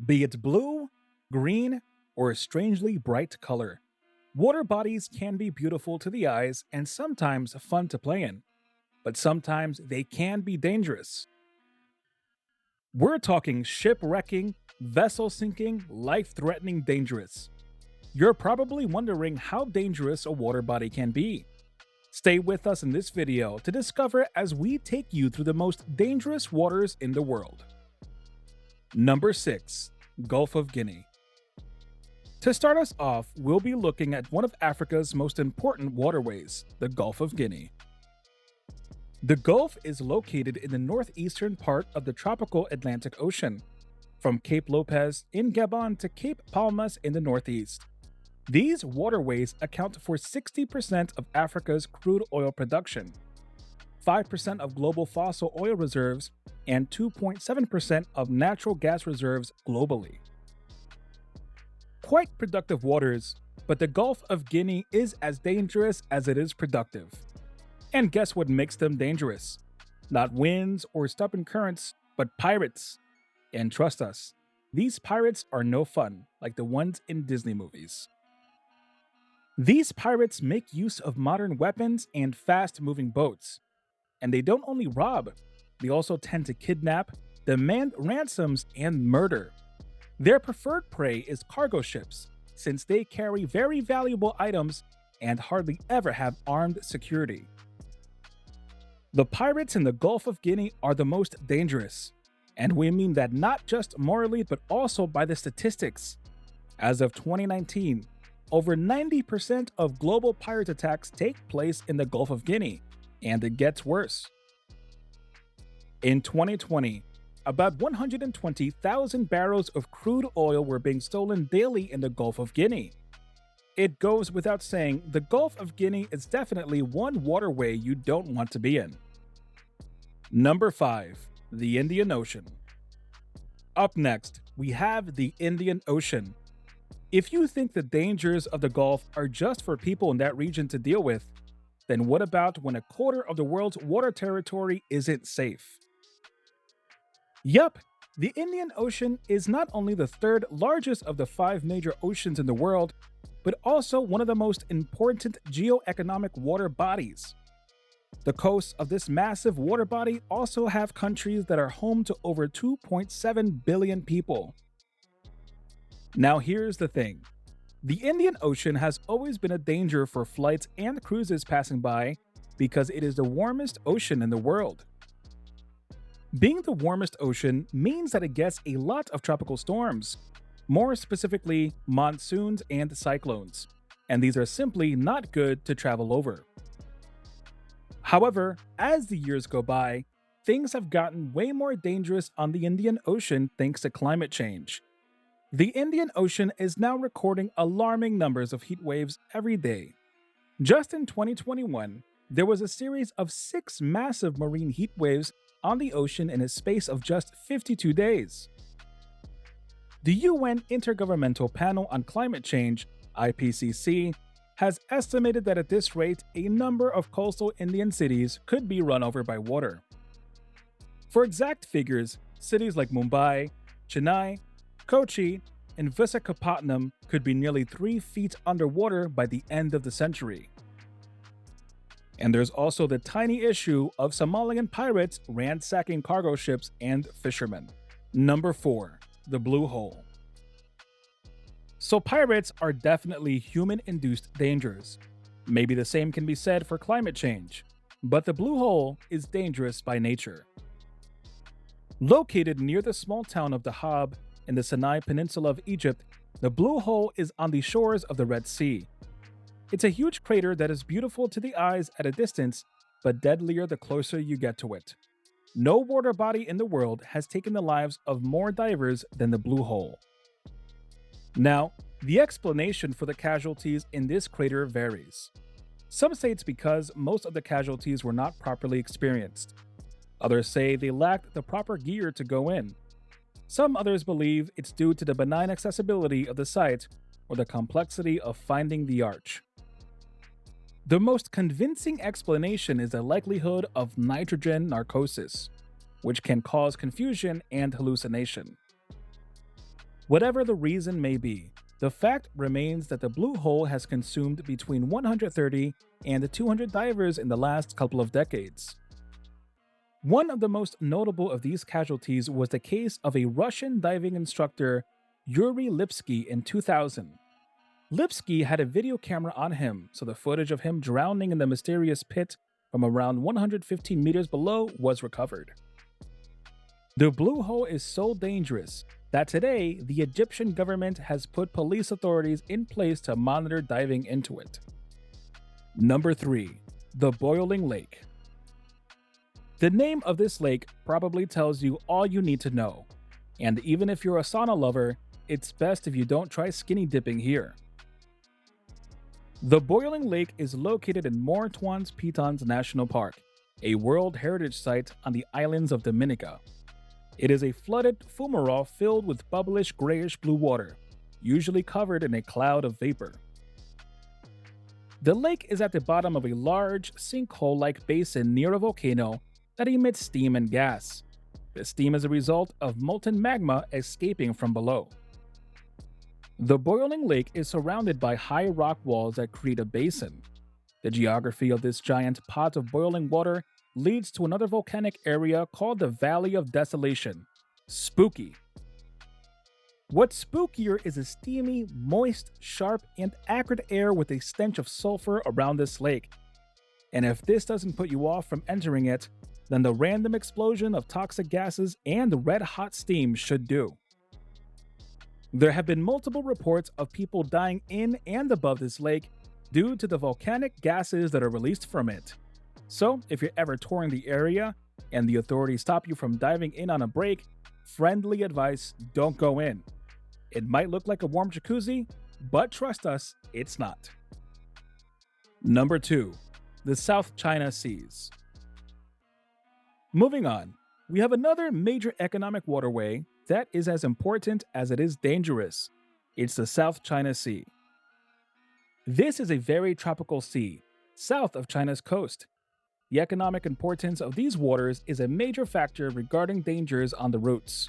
Be it blue, green, or a strangely bright color, water bodies can be beautiful to the eyes and sometimes fun to play in, but sometimes they can be dangerous. We're talking shipwrecking, vessel sinking, life threatening dangerous. You're probably wondering how dangerous a water body can be. Stay with us in this video to discover as we take you through the most dangerous waters in the world. Number 6. Gulf of Guinea. To start us off, we'll be looking at one of Africa's most important waterways, the Gulf of Guinea. The Gulf is located in the northeastern part of the tropical Atlantic Ocean, from Cape Lopez in Gabon to Cape Palmas in the northeast. These waterways account for 60% of Africa's crude oil production, 5% of global fossil oil reserves, and 2.7% of natural gas reserves globally. Quite productive waters, but the Gulf of Guinea is as dangerous as it is productive. And guess what makes them dangerous? Not winds or stubborn currents, but pirates. And trust us, these pirates are no fun like the ones in Disney movies. These pirates make use of modern weapons and fast-moving boats. And they don't only rob, they also tend to kidnap, demand ransoms, and murder. Their preferred prey is cargo ships, since they carry very valuable items and hardly ever have armed security. The pirates in the Gulf of Guinea are the most dangerous, and we mean that not just morally but also by the statistics. As of 2019, over 90% of global pirate attacks take place in the Gulf of Guinea, and it gets worse. In 2020, about 120,000 barrels of crude oil were being stolen daily in the Gulf of Guinea. It goes without saying, the Gulf of Guinea is definitely one waterway you don't want to be in. Number 5. The Indian Ocean. Up next, we have the Indian Ocean. If you think the dangers of the Gulf are just for people in that region to deal with, then what about when a quarter of the world's water territory isn't safe? Yup, the Indian Ocean is not only the third largest of the 5 major oceans in the world, but also one of the most important geoeconomic water bodies. The coasts of this massive water body also have countries that are home to over 2.7 billion people. Now here's the thing. The Indian Ocean has always been a danger for flights and cruises passing by because it is the warmest ocean in the world. Being the warmest ocean means that it gets a lot of tropical storms, more specifically monsoons and cyclones, and these are simply not good to travel over. However, as the years go by, things have gotten way more dangerous on the Indian Ocean thanks to climate change. The Indian Ocean is now recording alarming numbers of heat waves every day. Just in 2021, there was a series of 6 massive marine heat waves on the ocean in a space of just 52 days. The UN Intergovernmental Panel on Climate Change, IPCC, has estimated that at this rate, a number of coastal Indian cities could be run over by water. For exact figures, cities like Mumbai, Chennai, Kochi, and Visakhapatnam could be nearly 3 feet underwater by the end of the century. And there's also the tiny issue of Somalian pirates ransacking cargo ships and fishermen. Number 4. The Blue Hole. So pirates are definitely human-induced dangers. Maybe the same can be said for climate change, but the Blue Hole is dangerous by nature. Located near the small town of Dahab in the Sinai Peninsula of Egypt, the Blue Hole is on the shores of the Red Sea. It's a huge crater that is beautiful to the eyes at a distance, but deadlier the closer you get to it. No water body in the world has taken the lives of more divers than the Blue Hole. Now, the explanation for the casualties in this crater varies. Some say it's because most of the casualties were not properly experienced. Others say they lacked the proper gear to go in. Some others believe it's due to the benign accessibility of the site or the complexity of finding the arch. The most convincing explanation is the likelihood of nitrogen narcosis, which can cause confusion and hallucination. Whatever the reason may be, the fact remains that the blue hole has consumed between 130 and 200 divers in the last couple of decades. One of the most notable of these casualties was the case of a Russian diving instructor, Yuri Lipsky, in 2000. Lipsky had a video camera on him, so the footage of him drowning in the mysterious pit from around 115 meters below was recovered. The blue hole is so dangerous that today the Egyptian government has put police authorities in place to monitor diving into it. Number 3. The Boiling Lake. The name of this lake probably tells you all you need to know, and even if you're a sauna lover, it's best if you don't try skinny dipping here. The Boiling Lake is located in Mortones Pitons National Park, a World Heritage Site on the islands of Dominica. It is a flooded fumarole filled with bubblish grayish-blue water, usually covered in a cloud of vapor. The lake is at the bottom of a large, sinkhole-like basin near a volcano that emits steam and gas. The steam is a result of molten magma escaping from below. The Boiling Lake is surrounded by high rock walls that create a basin. The geography of this giant pot of boiling water leads to another volcanic area called the Valley of Desolation. Spooky. What's spookier is a steamy, moist, sharp, and acrid air with a stench of sulfur around this lake. And if this doesn't put you off from entering it, then the random explosion of toxic gases and red-hot steam should do. There have been multiple reports of people dying in and above this lake due to the volcanic gases that are released from it. So, if you're ever touring the area and the authorities stop you from diving in on a break, friendly advice: don't go in. It might look like a warm jacuzzi, but trust us, it's not. Number 2. The South China Seas. Moving on, we have another major economic waterway that is as important as it is dangerous. It's the South China Sea. This is a very tropical sea, south of China's coast. The economic importance of these waters is a major factor regarding dangers on the routes.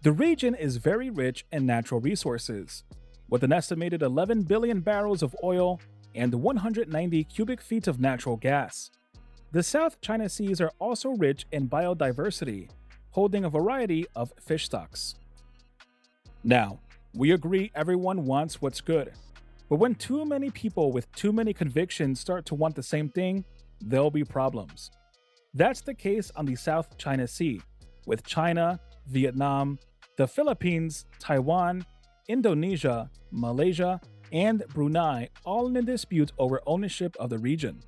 The region is very rich in natural resources, with an estimated 11 billion barrels of oil and 190 cubic feet of natural gas. The South China Seas are also rich in biodiversity, holding a variety of fish stocks. Now, we agree everyone wants what's good, but when too many people with too many convictions start to want the same thing, there'll be problems. That's the case on the South China Sea, with China, Vietnam, the Philippines, Taiwan, Indonesia, Malaysia, and Brunei all in a dispute over ownership of the region.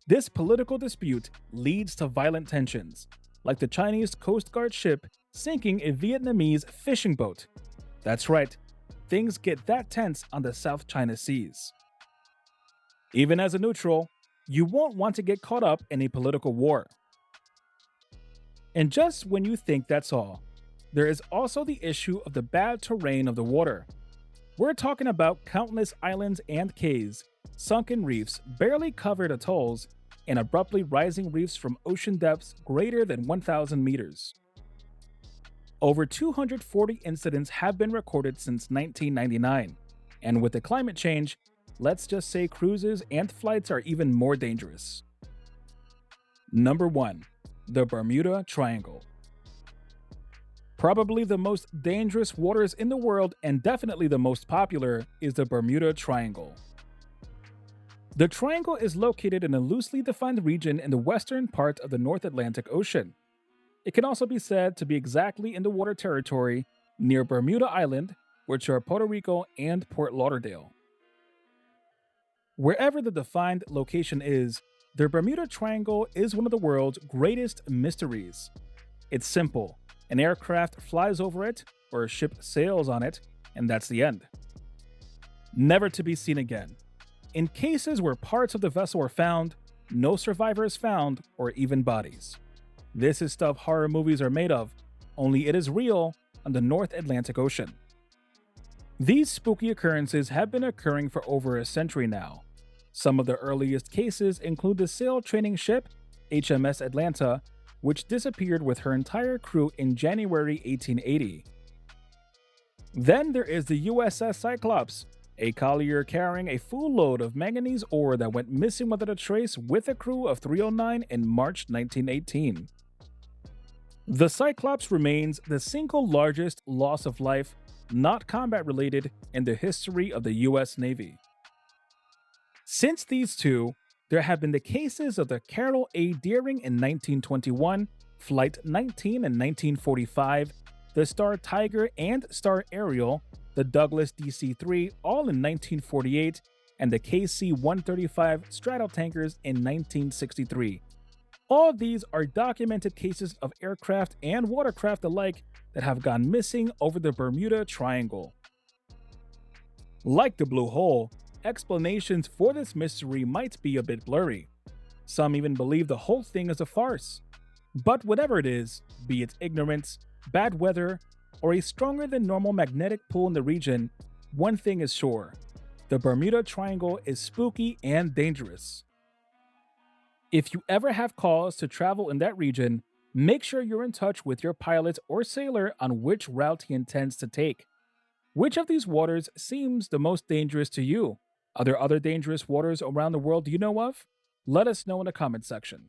This political dispute leads to violent tensions, like the Chinese Coast Guard ship sinking a Vietnamese fishing boat. That's right, things get that tense on the South China Seas. Even as a neutral, you won't want to get caught up in a political war. And just when you think that's all, there is also the issue of the bad terrain of the water. We're talking about countless islands and cays, sunken reefs, barely covered atolls, and abruptly rising reefs from ocean depths greater than 1,000 meters. Over 240 incidents have been recorded since 1999, and with the climate change, let's just say cruises and flights are even more dangerous. Number 1. The Bermuda Triangle. Probably the most dangerous waters in the world, and definitely the most popular, is the Bermuda Triangle. The triangle is located in a loosely defined region in the western part of the North Atlantic Ocean. It can also be said to be exactly in the water territory near Bermuda Island, which are Puerto Rico and Fort Lauderdale. Wherever the defined location is, the Bermuda Triangle is one of the world's greatest mysteries. It's simple. An aircraft flies over it, or a ship sails on it, and that's the end. Never to be seen again. In cases where parts of the vessel are found, no survivors found, or even bodies. This is stuff horror movies are made of, only it is real on the North Atlantic Ocean. These spooky occurrences have been occurring for over a century now. Some of the earliest cases include the sail training ship, HMS Atlanta, which disappeared with her entire crew in January 1880. Then there is the USS Cyclops, a collier carrying a full load of manganese ore that went missing without a trace with a crew of 309 in March 1918. The Cyclops remains the single largest loss of life, not combat related, in the history of the US Navy. Since these two, there have been the cases of the Carroll A. Deering in 1921, Flight 19 in 1945, the Star Tiger and Star Ariel, the Douglas DC-3 all in 1948, and the KC-135 stratotankers in 1963. All these are documented cases of aircraft and watercraft alike that have gone missing over the Bermuda Triangle. Like the Blue Hole, explanations for this mystery might be a bit blurry. Some even believe the whole thing is a farce. But whatever it is, be it ignorance, bad weather, or a stronger than normal magnetic pull in the region, one thing is sure: the Bermuda Triangle is spooky and dangerous. If you ever have cause to travel in that region, make sure you're in touch with your pilot or sailor on which route he intends to take. Which of these waters seems the most dangerous to you? Are there other dangerous waters around the world you know of? Let us know in the comment section.